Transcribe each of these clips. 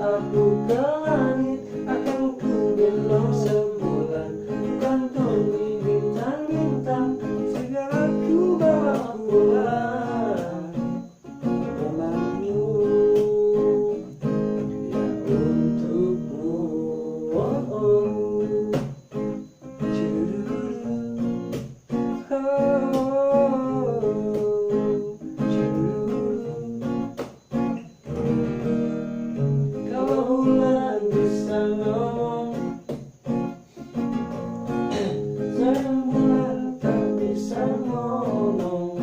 aku ke langit, akan ku gendong sebulan, kantongi bintang-bintang, segala ku bawa pulang. Memangmu ya untukmu, oh, oh. Kalau bulan bisa ngomong, sayang bulan tak bisa ngomong.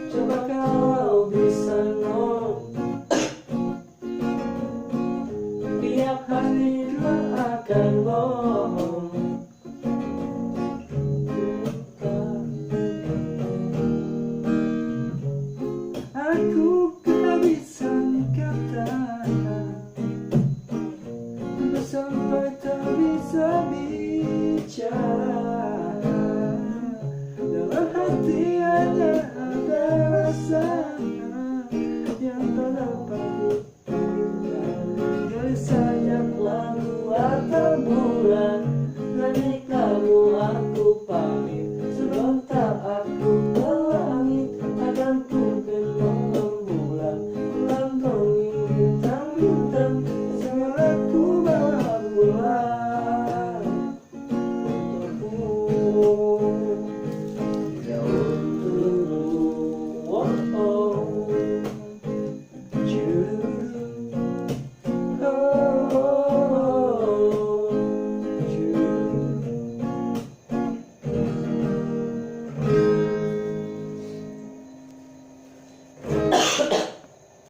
Coba kalau bisa ngomong, tiap hari akan ngomong. Aku kehabisan kata sampai tak bisa bicara. Dalam hati hanya ada rasa yang tak dapat dipindah. Dari sajak lalu atau bulan